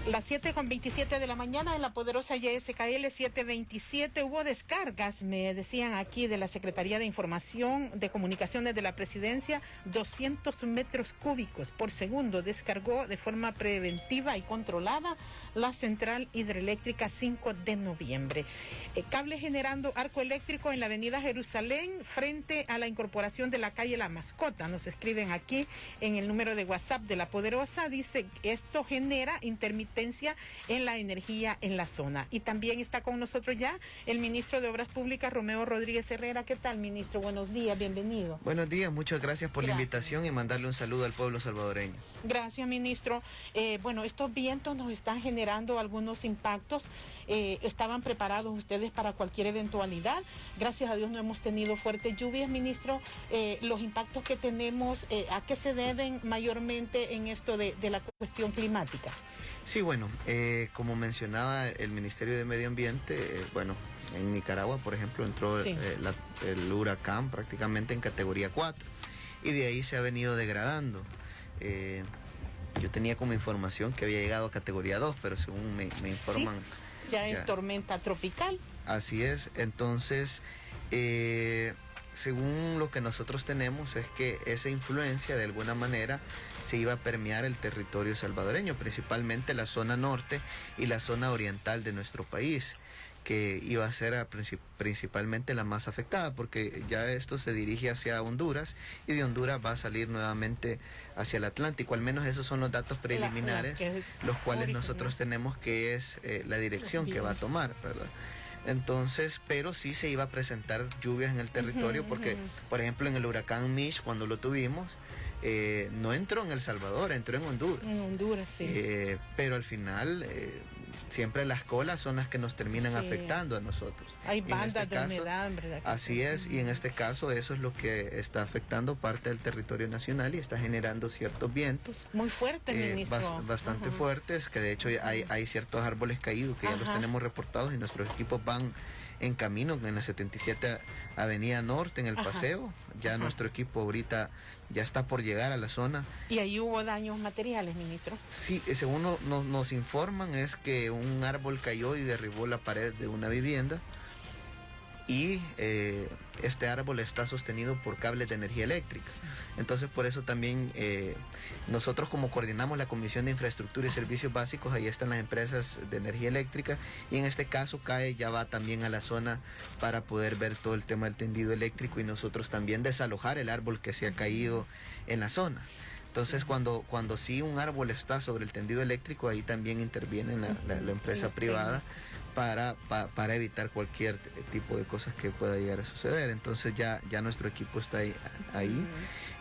Las 7:27 de la mañana en la poderosa YSKL 727 hubo descargas, me decían aquí de la Secretaría de Información de Comunicaciones de la Presidencia, 200 metros cúbicos por segundo descargó de forma preventiva y controlada la central hidroeléctrica 5 de noviembre. Cable generando arco eléctrico en la avenida Jerusalén frente a la incorporación de la calle La Mascota. Nos escriben aquí en el número de WhatsApp de la poderosa, dice esto genera intermitencia en la energía en la zona. Y también está con nosotros ya el ministro de Obras Públicas, Romeo Rodríguez Herrera. ¿Qué tal, ministro? Buenos días, bienvenido. Buenos días, muchas gracias por la invitación y mandarle un saludo al pueblo salvadoreño. Gracias, ministro. Bueno, estos vientos nos están generando algunos impactos. ¿Estaban preparados ustedes para cualquier eventualidad? Gracias a Dios no hemos tenido fuertes lluvias, ministro. Los impactos que tenemos, ¿a qué se deben mayormente en esto de la cuestión climática? Sí, bueno, como mencionaba el Ministerio de Medio Ambiente, bueno, en Nicaragua, por ejemplo, entró el huracán prácticamente en categoría 4 y de ahí se ha venido degradando. Yo tenía como información que había llegado a categoría 2, pero según me informan... Sí, ya es tormenta tropical. Así es, entonces... según lo que nosotros tenemos es que esa influencia de alguna manera se iba a permear el territorio salvadoreño, principalmente la zona norte y la zona oriental de nuestro país, que iba a ser principalmente la más afectada, porque ya esto se dirige hacia Honduras y de Honduras va a salir nuevamente hacia el Atlántico. Al menos esos son los datos preliminares, los cuales nosotros tenemos, que es la dirección que va a tomar, ¿verdad? Entonces, pero sí se iba a presentar lluvias en el territorio porque, por ejemplo, en el huracán Mitch, cuando lo tuvimos, no entró en El Salvador, entró en Honduras. En Honduras, sí. Pero al final, siempre las colas son las que nos terminan afectando a nosotros. Hay bandas de humedad, ¿verdad? Así es, y en este caso eso es lo que está afectando parte del territorio nacional y está generando ciertos vientos. Muy fuertes, ministro. Bastante fuertes, que de hecho hay ciertos árboles caídos que ya los tenemos reportados y nuestros equipos van en camino en la 77 Avenida Norte, en el paseo. Ya nuestro equipo ahorita ya está por llegar a la zona. ¿Y ahí hubo daños materiales, ministro? Sí, según nos informan es que un árbol cayó y derribó la pared de una vivienda. Y este árbol está sostenido por cables de energía eléctrica. Entonces, por eso también nosotros, como coordinamos la Comisión de Infraestructura y Servicios Básicos, ahí están las empresas de energía eléctrica, y en este caso CAE ya va también a la zona para poder ver todo el tema del tendido eléctrico y nosotros también desalojar el árbol que se ha caído en la zona. Entonces, cuando sí un árbol está sobre el tendido eléctrico, ahí también interviene la empresa privada para evitar cualquier tipo de cosas que pueda llegar a suceder. Entonces ya nuestro equipo está ahí.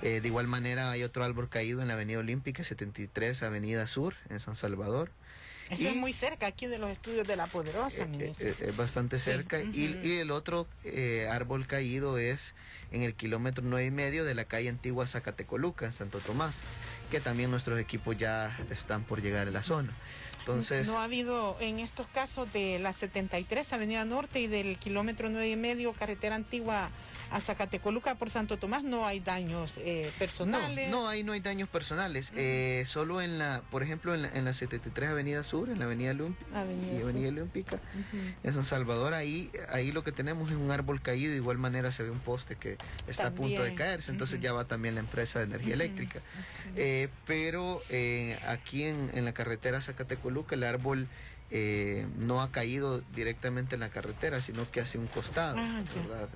De igual manera hay otro árbol caído en la Avenida Olímpica, 73 Avenida Sur, en San Salvador. Eso es muy cerca aquí de los estudios de La Poderosa, ministro. Es bastante cerca. Y el otro árbol caído es en el kilómetro 9.5 de la calle Antigua Zacatecoluca, en Santo Tomás, que también nuestros equipos ya están por llegar a la zona. Entonces, no ha habido en estos casos de la 73 Avenida Norte y del kilómetro 9.5 carretera Antigua a Zacatecoluca por Santo Tomás, no hay daños personales. No hay daños personales. Solo por ejemplo, en la 73 Avenida Sur, en la Avenida Olímpica, en San Salvador, ahí lo que tenemos es un árbol caído. De igual manera se ve un poste que está a punto de caerse, entonces ya va también la empresa de energía eléctrica. Pero aquí en la carretera Zacatecoluca, el árbol no ha caído directamente en la carretera, sino que hacia un costado, ¿verdad?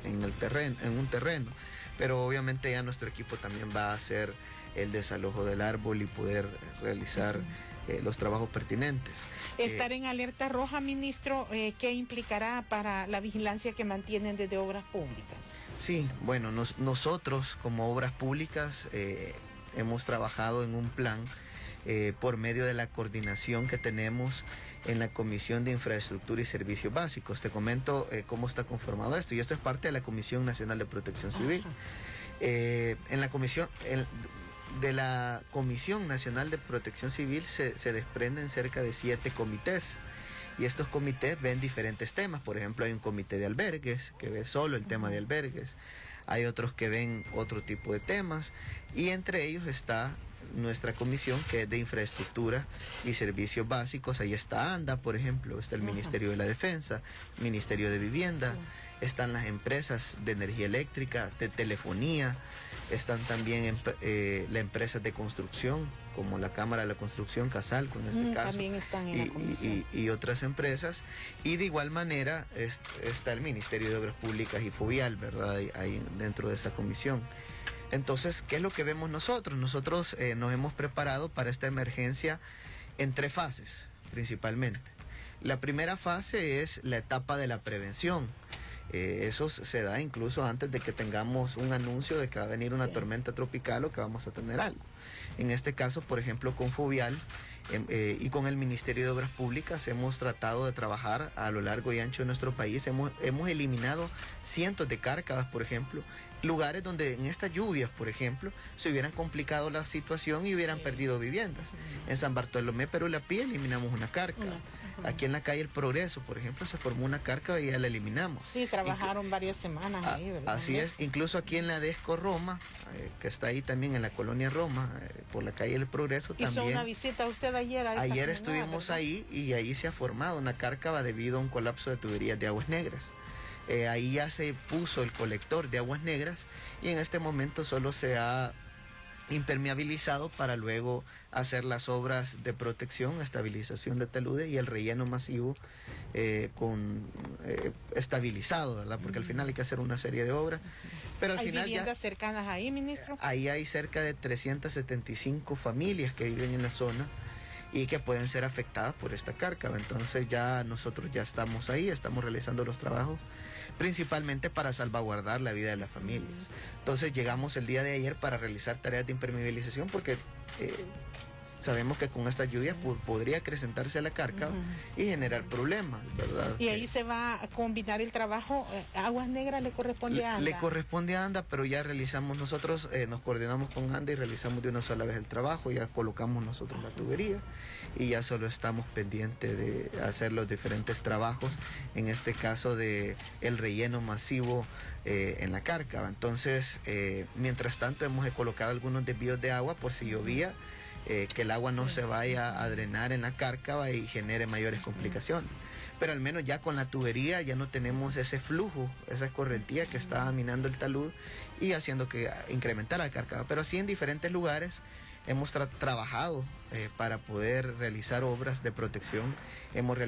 En un terreno. Pero obviamente ya nuestro equipo también va a hacer el desalojo del árbol y poder realizar los trabajos pertinentes. Estar en alerta roja, ministro, ¿qué implicará para la vigilancia que mantienen desde Obras Públicas? Sí, bueno, nosotros como Obras Públicas hemos trabajado en un plan por medio de la coordinación que tenemos en la Comisión de Infraestructura y Servicios Básicos. Te comento cómo está conformado esto, y esto es parte de la Comisión Nacional de Protección Civil. En la comisión... De la Comisión Nacional de Protección Civil se desprenden cerca de 7 comités, y estos comités ven diferentes temas. Por ejemplo, hay un comité de albergues que ve solo el tema de albergues, hay otros que ven otro tipo de temas, y entre ellos está nuestra comisión, que es de infraestructura y servicios básicos. Ahí está ANDA, por ejemplo, está el Ministerio de la Defensa, Ministerio de Vivienda, están las empresas de energía eléctrica, de telefonía, están también las empresas de construcción, como la Cámara de la Construcción, Casalco en este caso, también están en la comisión. y otras empresas. Y de igual manera está el Ministerio de Obras Públicas y Fovial, ¿verdad? Ahí dentro de esa comisión. Entonces, ¿qué es lo que vemos nosotros? Nosotros nos hemos preparado para esta emergencia en 3 fases, principalmente. La primera fase es la etapa de la prevención. Eso se da incluso antes de que tengamos un anuncio de que va a venir una tormenta tropical o que vamos a tener algo. En este caso, por ejemplo, con Fovial y con el Ministerio de Obras Públicas hemos tratado de trabajar a lo largo y ancho de nuestro país. Hemos eliminado cientos de cárcavas, por ejemplo, lugares donde en estas lluvias, por ejemplo, se hubieran complicado la situación y hubieran perdido viviendas. En San Bartolomé, Perú, La Pía, eliminamos una cárcava. Aquí en la calle El Progreso, por ejemplo, se formó una cárcava y ya la eliminamos. Sí, trabajaron varias semanas ahí, ¿verdad? Así es, incluso aquí en la Desco Roma, que está ahí también en la colonia Roma, por la calle El Progreso también. Hizo una visita usted ayer a esa Ayer comunidad, estuvimos ¿verdad? ahí y ahí se ha formado una cárcava debido a un colapso de tuberías de aguas negras. Ahí ya se puso el colector de aguas negras y en este momento solo se ha impermeabilizado para luego hacer las obras de protección, estabilización de taludes y el relleno masivo estabilizado, ¿verdad? Porque al final hay que hacer una serie de obras. Pero al ¿Hay final viviendas cercanas ahí, ministro? Ahí hay cerca de 375 familias que viven en la zona y que pueden ser afectadas por esta cárcava. Entonces ya nosotros ya estamos ahí, estamos realizando los trabajos principalmente para salvaguardar la vida de las familias. Entonces llegamos el día de ayer para realizar tareas de impermeabilización porque sabemos que con esta lluvia podría acrecentarse la cárcava y generar problemas, ¿verdad? Y ahí se va a combinar el trabajo. Aguas Negras le corresponde a ANDA. Le corresponde a ANDA, pero ya realizamos nosotros, nos coordinamos con ANDA y realizamos de una sola vez el trabajo, ya colocamos nosotros la tubería y ya solo estamos pendientes de hacer los diferentes trabajos, en este caso de el relleno masivo en la cárcava. Entonces, mientras tanto hemos colocado algunos desvíos de agua por si llovía, que el agua no se vaya a drenar en la cárcava y genere mayores complicaciones. Pero al menos ya con la tubería ya no tenemos ese flujo, esa escorrentía que estaba minando el talud y haciendo que incrementara la cárcava. Pero así en diferentes lugares hemos trabajado para poder realizar obras de protección. Hemos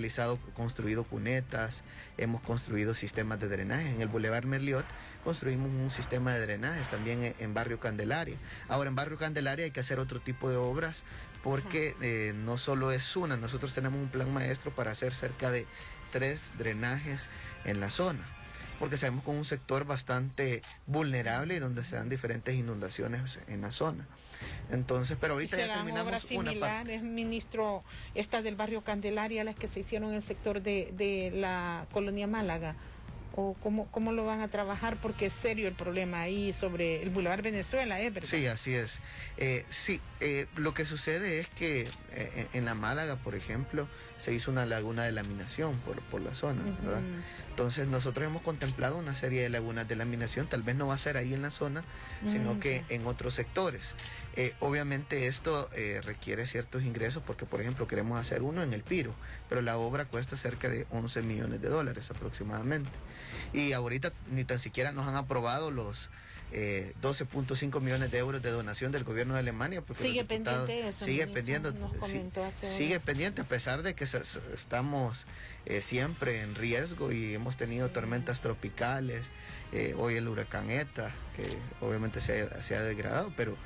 construido cunetas, hemos construido sistemas de drenaje. En el Boulevard Merliot construimos un sistema de drenajes también en Barrio Candelaria. Ahora en Barrio Candelaria hay que hacer otro tipo de obras porque no solo es una, nosotros tenemos un plan maestro para hacer cerca de 3 drenajes en la zona, porque sabemos que es un sector bastante vulnerable y donde se dan diferentes inundaciones en la zona. Entonces, pero ahorita ya terminamos obras similares, ministro, estas del Barrio Candelaria, las que se hicieron en el sector de la colonia Málaga? ¿O cómo lo van a trabajar? Porque es serio el problema ahí sobre el Boulevard Venezuela, ¿verdad? Sí, así es. Lo que sucede es que en la Málaga, por ejemplo, se hizo una laguna de laminación por la zona, ¿verdad? Entonces nosotros hemos contemplado una serie de lagunas de laminación, tal vez no va a ser ahí en la zona, sino que en otros sectores. Obviamente esto requiere ciertos ingresos porque, por ejemplo, queremos hacer uno en El Piro, pero la obra cuesta cerca de $11 millones aproximadamente. Y ahorita ni tan siquiera nos han aprobado los 12.5 millones de euros de donación del gobierno de Alemania. Porque sigue pendiente eso. Sigue pendiente, sigue pendiente a pesar de que estamos siempre en riesgo y hemos tenido tormentas tropicales. Hoy el huracán ETA, que obviamente se ha degradado, pero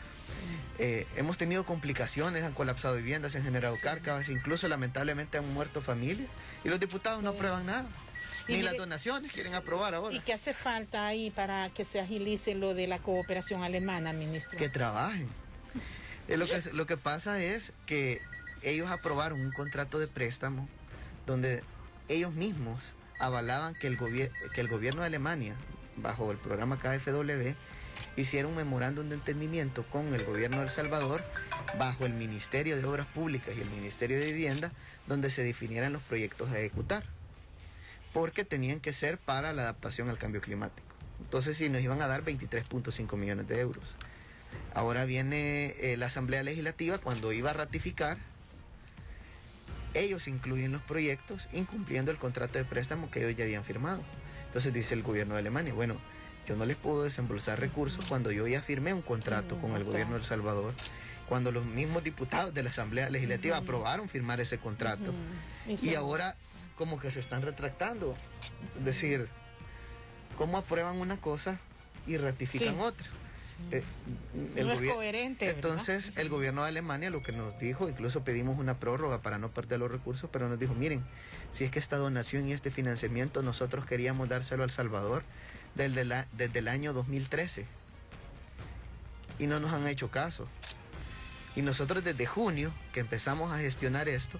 hemos tenido complicaciones, han colapsado viviendas, se han generado cárcavas, incluso lamentablemente han muerto familias y los diputados no aprueban nada. Ni las donaciones quieren aprobar ahora. ¿Y qué hace falta ahí para que se agilice lo de la cooperación alemana, ministro? Que trabajen. Lo que pasa es que ellos aprobaron un contrato de préstamo donde ellos mismos avalaban que el gobierno de Alemania, bajo el programa KfW, hiciera un memorándum de entendimiento con el gobierno de El Salvador, bajo el Ministerio de Obras Públicas y el Ministerio de Vivienda, donde se definieran los proyectos a ejecutar, porque tenían que ser para la adaptación al cambio climático. Entonces sí, nos iban a dar 23.5 millones de euros. Ahora viene la Asamblea Legislativa, cuando iba a ratificar, ellos incluyen los proyectos incumpliendo el contrato de préstamo que ellos ya habían firmado. Entonces dice el gobierno de Alemania, bueno, yo no les puedo desembolsar recursos cuando yo ya firmé un contrato con el gobierno de El Salvador, cuando los mismos diputados de la Asamblea Legislativa aprobaron firmar ese contrato. Y ahora como que se están retractando. Es decir, ¿cómo aprueban una cosa y ratifican otra? No es coherente. Entonces, el gobierno de Alemania lo que nos dijo, incluso pedimos una prórroga para no perder los recursos, pero nos dijo, miren, si es que esta donación y este financiamiento nosotros queríamos dárselo a El Salvador desde el año 2013 y no nos han hecho caso. Y nosotros desde junio que empezamos a gestionar esto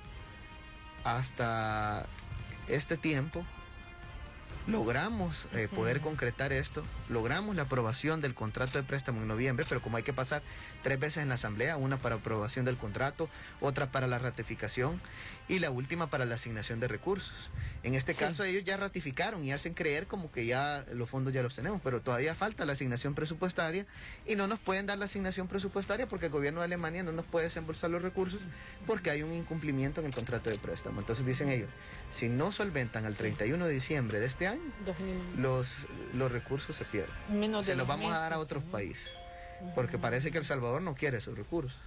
hasta este tiempo logramos poder concretar esto, logramos la aprobación del contrato de préstamo en noviembre, pero como hay que pasar 3 veces en la Asamblea, una para aprobación del contrato, otra para la ratificación y la última para la asignación de recursos. En este caso ellos ya ratificaron y hacen creer como que ya los fondos ya los tenemos, pero todavía falta la asignación presupuestaria y no nos pueden dar la asignación presupuestaria porque el gobierno de Alemania no nos puede desembolsar los recursos porque hay un incumplimiento en el contrato de préstamo. Entonces dicen ellos, si no solventan al 31 de diciembre de este año, los recursos se pierden. Se los vamos a dar a otros países, porque parece que El Salvador no quiere esos recursos.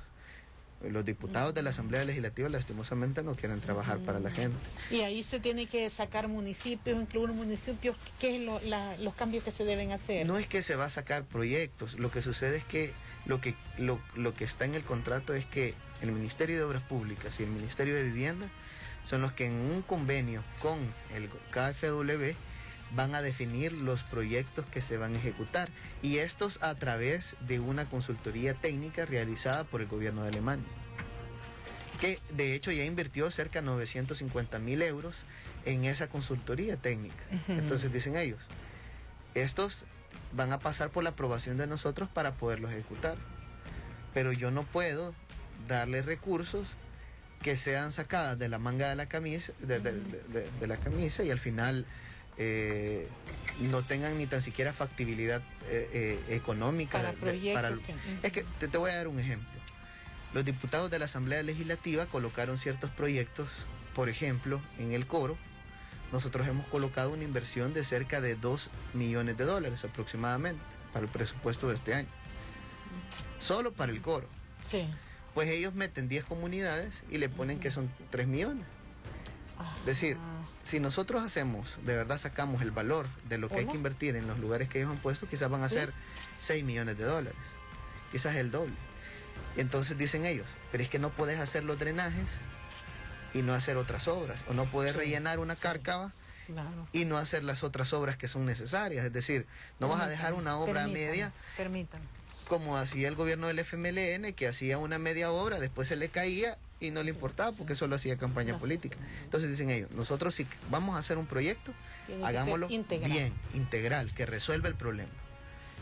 Los diputados de la Asamblea Legislativa lastimosamente no quieren trabajar para la gente. Y ahí se tiene que sacar municipios, incluir municipios. ¿Qué es los cambios que se deben hacer? No es que se va a sacar proyectos, lo que sucede es que lo que está en el contrato es que el Ministerio de Obras Públicas y el Ministerio de Vivienda son los que en un convenio con el KfW van a definir los proyectos que se van a ejecutar, y estos a través de una consultoría técnica realizada por el gobierno de Alemania, que de hecho ya invirtió cerca de 950.000 euros en esa consultoría técnica. Entonces dicen ellos, estos van a pasar por la aprobación de nosotros para poderlos ejecutar, pero yo no puedo darle recursos que sean sacadas de la manga de la camisa, de la camisa, y al final no tengan ni tan siquiera factibilidad económica para proyectos. Es que te voy a dar un ejemplo. Los diputados de la Asamblea Legislativa colocaron ciertos proyectos, por ejemplo, en el coro. Nosotros hemos colocado una inversión de cerca de $2 millones aproximadamente para el presupuesto de este año, solo para el coro. Sí. Pues ellos meten 10 comunidades y le ponen que son 3 millones. Es decir, si nosotros hacemos, de verdad sacamos el valor de lo que hay que invertir en los lugares que ellos han puesto, quizás van a ser $6 millones, quizás el doble. Y entonces dicen ellos, pero es que no puedes hacer los drenajes y no hacer otras obras, o no puedes rellenar una cárcava y no hacer las otras obras que son necesarias. Es decir, no vas a dejar una obra media. Como hacía el gobierno del FMLN, que hacía una media obra, después se le caía y no le importaba porque solo hacía campaña política. Entonces dicen ellos, nosotros si vamos a hacer un proyecto, hagámoslo bien, integral, que resuelva el problema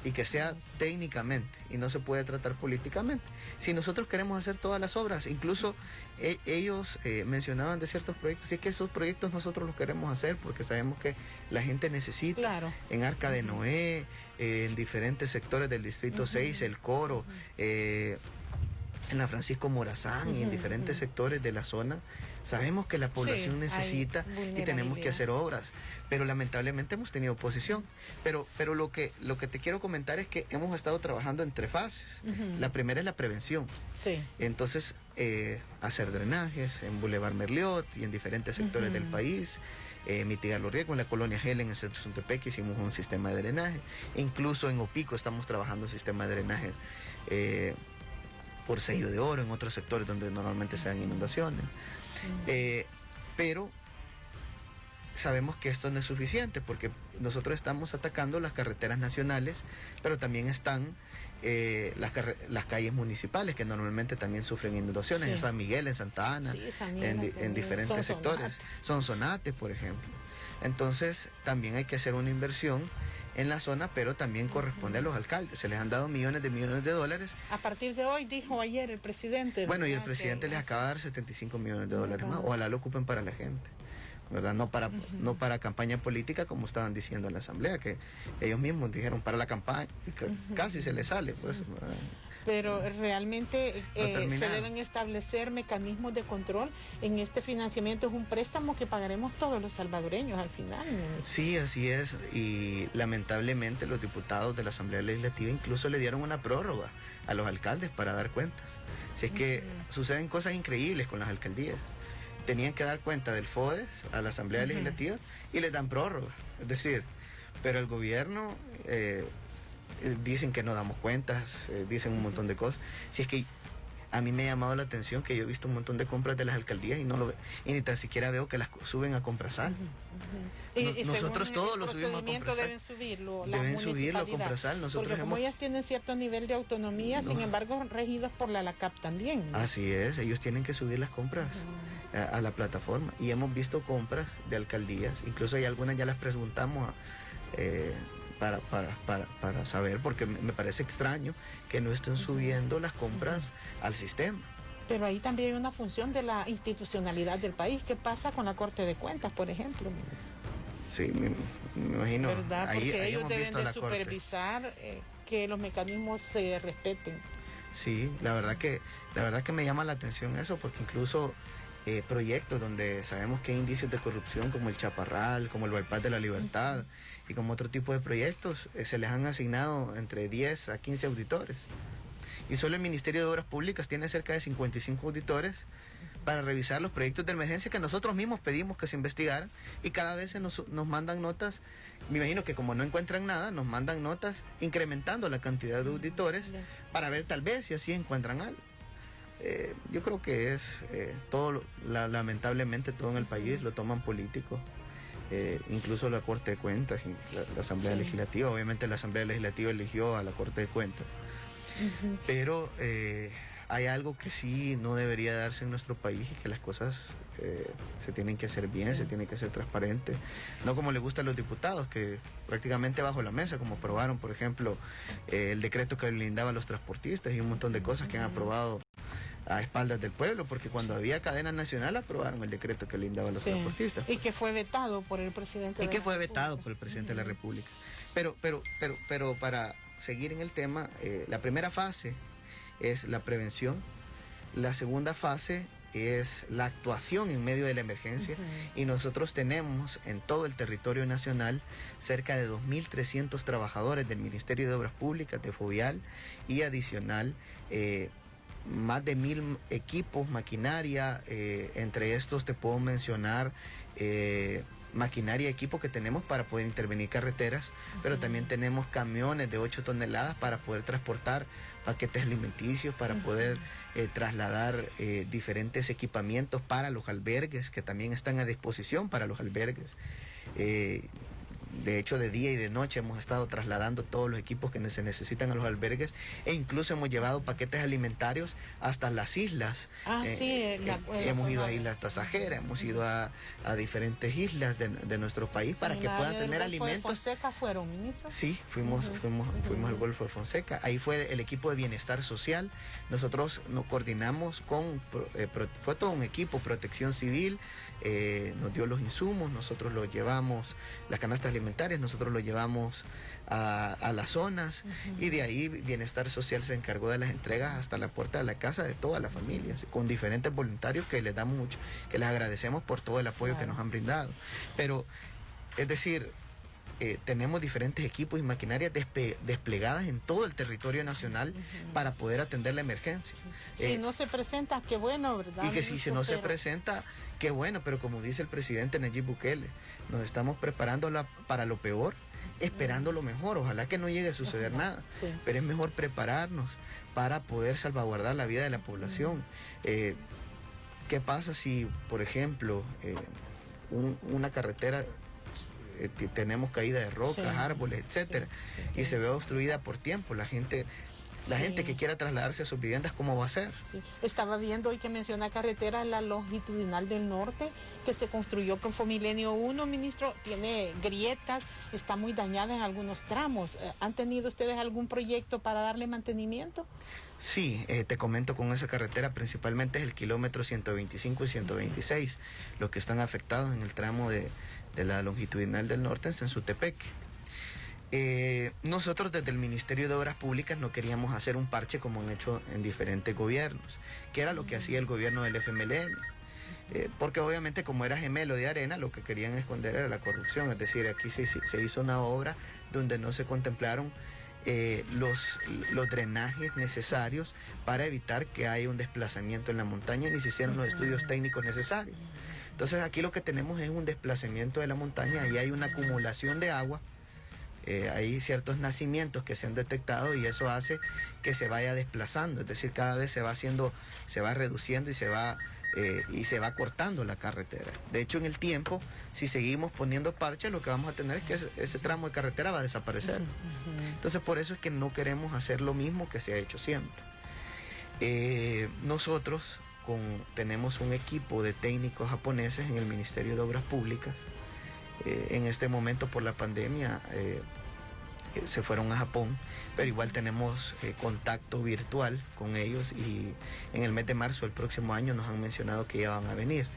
y que sea técnicamente y no se puede tratar políticamente. Si nosotros queremos hacer todas las obras, incluso ellos mencionaban de ciertos proyectos, y es que esos proyectos nosotros los queremos hacer porque sabemos que la gente necesita, en Arca de Noé, en diferentes sectores del Distrito 6, el Coro, en la Francisco Morazán y en diferentes sectores de la zona. Sabemos que la población necesita y tenemos que hacer obras, pero lamentablemente hemos tenido oposición. Pero lo que te quiero comentar es que hemos estado trabajando en 3 fases. La primera es la prevención. Entonces, hacer drenajes en Boulevard Merliot y en diferentes sectores del país, mitigar los riesgos. En la colonia Helen, en Centro Suntepec, hicimos un sistema de drenaje. Incluso en Opico estamos trabajando un sistema de drenaje por Sello de Oro, en otros sectores donde normalmente se dan inundaciones. Pero sabemos que esto no es suficiente porque nosotros estamos atacando las carreteras nacionales, pero también están las calles municipales que normalmente también sufren inundaciones, en San Miguel, en Santa Ana, en diferentes sectores. Sonsonate, por ejemplo. Entonces también hay que hacer una inversión en la zona, pero también corresponde a los alcaldes. Se les han dado millones de dólares. A partir de hoy, dijo ayer el presidente. Bueno, y el presidente les acaba de dar $75 millones más. Ojalá lo ocupen para la gente, ¿verdad? No para campaña política, como estaban diciendo en la Asamblea, que ellos mismos dijeron para la campaña. Casi se les sale, pues. pero realmente no se deben establecer mecanismos de control en este financiamiento. Es un préstamo que pagaremos todos los salvadoreños al final. Sí, así es, y lamentablemente los diputados de la Asamblea Legislativa incluso le dieron una prórroga a los alcaldes para dar cuentas. Si es que suceden cosas increíbles con las alcaldías. Tenían que dar cuenta del FODES a la Asamblea Legislativa y les dan prórroga. Es decir, pero el gobierno dicen que no damos cuentas, dicen un montón de cosas. Si es que a mí me ha llamado la atención que yo he visto un montón de compras de las alcaldías y ni tan siquiera veo que las suben a Comprasal. Nosotros todos lo subimos a Comprasal. Deben subirlo a Comprasal. Porque como ellas tienen cierto nivel de autonomía, sin embargo regidas por la LACAP también. Así es, ellos tienen que subir las compras a la plataforma. Y hemos visto compras de alcaldías, incluso hay algunas ya las preguntamos para saber, porque me parece extraño que no estén subiendo las compras al sistema. Pero ahí también hay una función de la institucionalidad del país. ¿Qué pasa con la Corte de Cuentas, por ejemplo? Sí, me imagino. ¿Verdad? Porque ellos deben de supervisar que los mecanismos se respeten. Sí, la verdad que me llama la atención eso, porque incluso proyectos donde sabemos que hay indicios de corrupción, como el Chaparral, como el Bypass de la Libertad y como otro tipo de proyectos, se les han asignado entre 10 a 15 auditores. Y solo el Ministerio de Obras Públicas tiene cerca de 55 auditores para revisar los proyectos de emergencia que nosotros mismos pedimos que se investigaran, y cada vez nos mandan notas. Me imagino que como no encuentran nada, nos mandan notas incrementando la cantidad de auditores para ver tal vez si así encuentran algo. Yo creo que es lamentablemente todo en el país lo toman político. Incluso la Corte de Cuentas y la Asamblea Legislativa. Obviamente la Asamblea Legislativa eligió a la Corte de Cuentas. Pero hay algo que sí no debería darse en nuestro país, y que las cosas se tienen que hacer bien, se tienen que hacer transparentes, no como le gusta a los diputados, que prácticamente bajo la mesa, como aprobaron, por ejemplo, el decreto que blindaba a los transportistas y un montón de cosas que han aprobado a espaldas del pueblo, porque cuando había cadena nacional aprobaron el decreto que blindaba a los transportistas. Y que fue vetado por el presidente de la República. Pero para seguir en el tema, la primera fase es la prevención, la segunda fase es la actuación en medio de la emergencia, y nosotros tenemos en todo el territorio nacional cerca de 2.300 trabajadores del Ministerio de Obras Públicas, de FOVIAL, y adicional más de 1.000 equipos, maquinaria. Entre estos te puedo mencionar maquinaria y equipo que tenemos para poder intervenir carreteras, pero también tenemos camiones de 8 toneladas para poder transportar paquetes alimenticios, para poder trasladar diferentes equipamientos para los albergues, que también están a disposición para los albergues. De hecho, de día y de noche hemos estado trasladando todos los equipos que se necesitan a los albergues, e incluso hemos llevado paquetes alimentarios hasta las islas. Hemos ido a Islas Tasajeras, hemos ido a diferentes islas de nuestro país para que puedan tener alimentos. ¿Fonseca fueron, ministro? Sí, fuimos al Golfo de Fonseca. Ahí fue el equipo de bienestar social. Nosotros nos coordinamos fue todo un equipo, Protección Civil. Nos dio los insumos, nosotros los llevamos, las canastas alimentarias, nosotros los llevamos a las zonas, y de ahí Bienestar Social se encargó de las entregas hasta la puerta de la casa de todas las familias, con diferentes voluntarios que les damos mucho, que les agradecemos por todo el apoyo que nos han brindado. Pero, es decir, tenemos diferentes equipos y maquinarias desplegadas en todo el territorio nacional para poder atender la emergencia. Si no se presenta, qué bueno, ¿verdad? Y que si no se presenta, qué bueno, pero como dice el presidente Nayib Bukele, nos estamos preparando para lo peor, esperando lo mejor. Ojalá que no llegue a suceder nada, pero es mejor prepararnos para poder salvaguardar la vida de la población. ¿Qué pasa si, por ejemplo, una carretera tenemos caída de rocas, árboles, etcétera, y se ve obstruida por tiempo? La gente que quiera trasladarse a sus viviendas, ¿cómo va a ser? Estaba viendo hoy que menciona carretera, la longitudinal del norte, que se construyó con Fomilenio 1, ministro, tiene grietas, está muy dañada en algunos tramos. ¿Han tenido ustedes algún proyecto para darle mantenimiento? Sí, te comento, con esa carretera principalmente es el kilómetro 125 y 126, los que están afectados en el tramo de la longitudinal del norte en Sensutepec. Nosotros desde el Ministerio de Obras Públicas no queríamos hacer un parche como han hecho en diferentes gobiernos, que era lo que hacía el gobierno del FMLN. Porque obviamente como era gemelo de Arena, lo que querían esconder era la corrupción. Es decir, aquí se hizo una obra donde no se contemplaron los drenajes necesarios para evitar que haya un desplazamiento en la montaña, ni se hicieron los estudios técnicos necesarios. Entonces aquí lo que tenemos es un desplazamiento de la montaña y hay una acumulación de agua. Hay ciertos nacimientos que se han detectado y eso hace que se vaya desplazando, es decir, cada vez se va reduciendo y se va cortando la carretera. De hecho, en el tiempo, si seguimos poniendo parches, lo que vamos a tener es que ese tramo de carretera va a desaparecer. Entonces, por eso es que no queremos hacer lo mismo que se ha hecho siempre. Nosotros tenemos un equipo de técnicos japoneses en el Ministerio de Obras Públicas. En este momento, por la pandemia, se fueron a Japón, pero igual tenemos contacto virtual con ellos y en el mes de marzo del próximo año nos han mencionado que ya van a venir,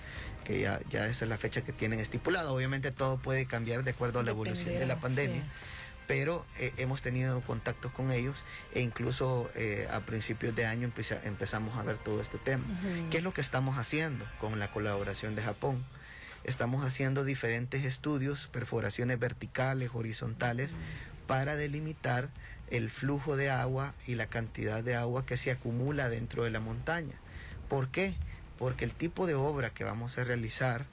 que ya esa es la fecha que tienen estipulada. Obviamente todo puede cambiar de acuerdo a la evolución de la pandemia, sí. Pero hemos tenido contactos con ellos e incluso a principios de año empezamos a ver todo este tema. ¿Qué es lo que estamos haciendo con la colaboración de Japón? Estamos haciendo diferentes estudios, perforaciones verticales, horizontales, para delimitar el flujo de agua y la cantidad de agua que se acumula dentro de la montaña. ¿Por qué? Porque el tipo de obra que vamos a realizar,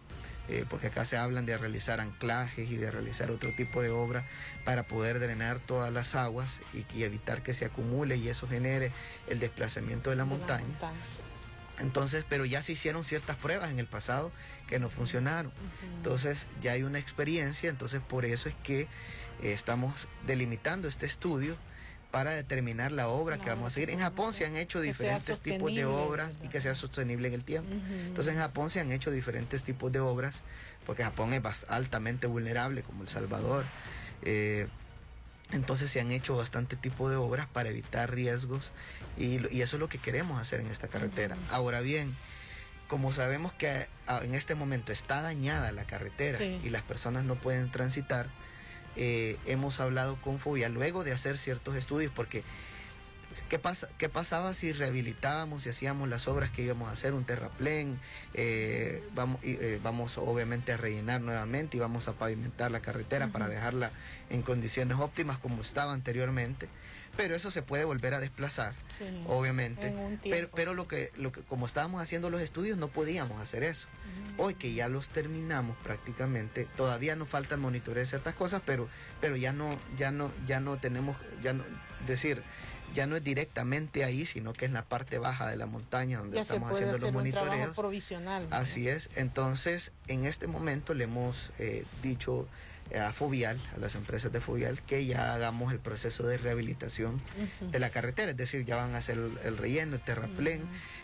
porque acá se hablan de realizar anclajes y de realizar otro tipo de obra para poder drenar todas las aguas y evitar que se acumule y eso genere el desplazamiento de la montaña. Entonces, pero ya se hicieron ciertas pruebas en el pasado que no funcionaron. Entonces ya hay una experiencia, entonces por eso es que estamos delimitando este estudio para determinar la obra que vamos a seguir. En Japón se han hecho diferentes tipos de obras, ¿verdad? Y que sea sostenible en el tiempo. Entonces en Japón se han hecho diferentes tipos de obras, porque Japón es altamente vulnerable, como El Salvador. Entonces se han hecho bastante tipo de obras para evitar riesgos y eso es lo que queremos hacer en esta carretera. Ahora bien, como sabemos que en este momento está dañada la carretera, sí, y las personas no pueden transitar, hemos hablado con Fovial luego de hacer ciertos estudios, porque ¿qué pasaba si rehabilitábamos y hacíamos las obras que íbamos a hacer, un terraplén? Vamos obviamente a rellenar nuevamente y vamos a pavimentar la carretera para dejarla en condiciones óptimas como estaba anteriormente, pero eso se puede volver a desplazar, sí, obviamente, pero lo que como estábamos haciendo los estudios no podíamos hacer eso. Hoy que ya los terminamos prácticamente, todavía nos falta monitorear ciertas cosas, pero ya no tenemos, decir, ya no es directamente ahí, sino que es en la parte baja de la montaña donde ya estamos haciendo los monitoreos. Provisional, ¿no? Así es. Entonces, en este momento le hemos dicho a Fovial, a las empresas de Fovial, que ya hagamos el proceso de rehabilitación de la carretera, es decir, ya van a hacer el relleno, el terraplén,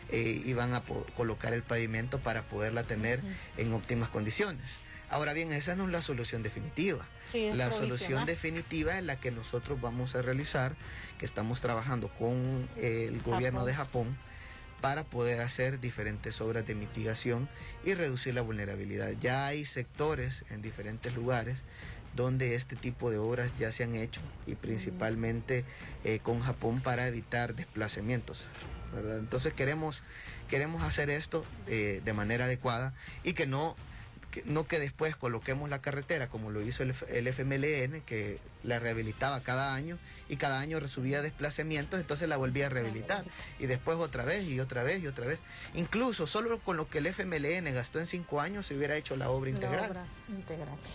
y van a colocar el pavimento para poderla tener en óptimas condiciones. Ahora bien, esa no es la solución definitiva. Sí, la solución definitiva es la que nosotros vamos a realizar, que estamos trabajando con el gobierno de Japón para poder hacer diferentes obras de mitigación y reducir la vulnerabilidad. Ya hay sectores en diferentes lugares donde este tipo de obras ya se han hecho y principalmente con Japón para evitar desplazamientos, ¿verdad? Entonces queremos hacer esto de manera adecuada y que no que después coloquemos la carretera como lo hizo el FMLN, que la rehabilitaba cada año y cada año resubía desplazamientos, entonces la volvía a rehabilitar y después otra vez y otra vez y otra vez. Incluso solo con lo que el FMLN gastó en 5 años se hubiera hecho la obra integral.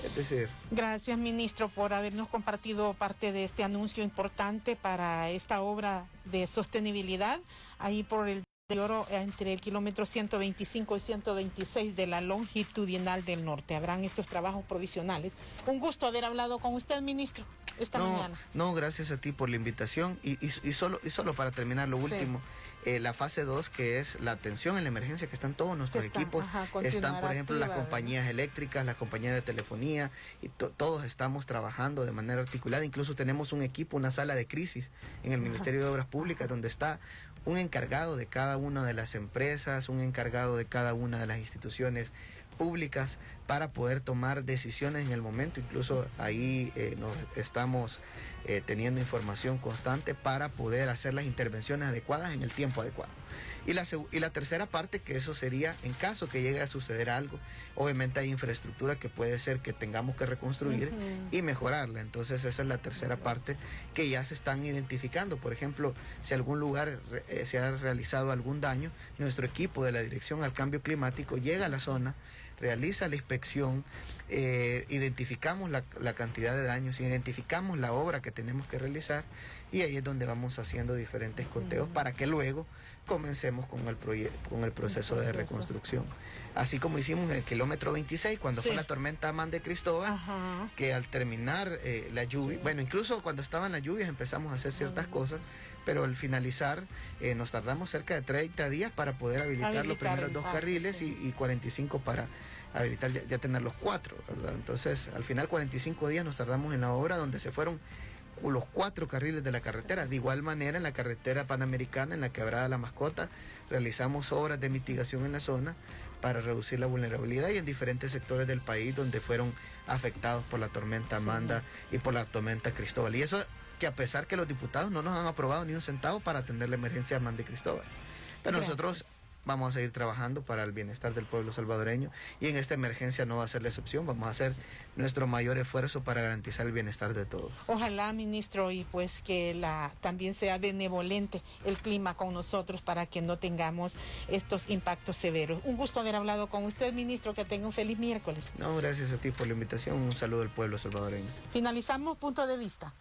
Es decir, gracias, ministro, por habernos compartido parte de este anuncio importante para esta obra de sostenibilidad ahí por el Oro, entre el kilómetro 125 y 126 de la longitudinal del norte. Habrán estos trabajos provisionales. Un gusto haber hablado con usted, ministro, esta mañana. No, gracias a ti por la invitación. Y solo para terminar, lo último, la fase 2, que es la atención en la emergencia, que están todos nuestros equipos. Están, por ejemplo, las compañías eléctricas, las compañías de telefonía, y todos estamos trabajando de manera articulada. Incluso tenemos un equipo, una sala de crisis en el Ministerio de Obras Públicas, donde está un encargado de cada una de las empresas, un encargado de cada una de las instituciones públicas para poder tomar decisiones en el momento. Incluso ahí nos estamos teniendo información constante para poder hacer las intervenciones adecuadas en el tiempo adecuado. Y la tercera parte, que eso sería en caso que llegue a suceder algo, obviamente hay infraestructura que puede ser que tengamos que reconstruir y mejorarla. Entonces esa es la tercera parte que ya se están identificando. Por ejemplo, si algún lugar se ha realizado algún daño, nuestro equipo de la Dirección al Cambio Climático llega a la zona, realiza la inspección, identificamos la cantidad de daños, identificamos la obra que tenemos que realizar, y ahí es donde vamos haciendo diferentes conteos para que luego comencemos con el proceso de reconstrucción. Así como hicimos en el kilómetro 26, cuando fue la tormenta Amán de Cristóbal, que al terminar la lluvia, bueno, incluso cuando estaban las lluvias empezamos a hacer ciertas cosas, pero al finalizar nos tardamos cerca de 30 días para poder habilitar los primeros 2 carriles y 45 para habilitar ya tener los 4, ¿verdad? Entonces, al final 45 días nos tardamos en la obra, donde se fueron los 4 carriles de la carretera. De igual manera, en la carretera panamericana, en la quebrada La Mascota, realizamos obras de mitigación en la zona para reducir la vulnerabilidad, y en diferentes sectores del país donde fueron afectados por la tormenta Amanda y por la tormenta Cristóbal. Y eso que a pesar que los diputados no nos han aprobado ni un centavo para atender la emergencia Amanda y Cristóbal. Pero nosotros vamos a seguir trabajando para el bienestar del pueblo salvadoreño, y en esta emergencia no va a ser la excepción. Vamos a hacer nuestro mayor esfuerzo para garantizar el bienestar de todos. Ojalá, ministro, y pues que también sea benevolente el clima con nosotros para que no tengamos estos impactos severos. Un gusto haber hablado con usted, ministro. Que tenga un feliz miércoles. No, gracias a ti por la invitación. Un saludo al pueblo salvadoreño. Finalizamos Punto de Vista.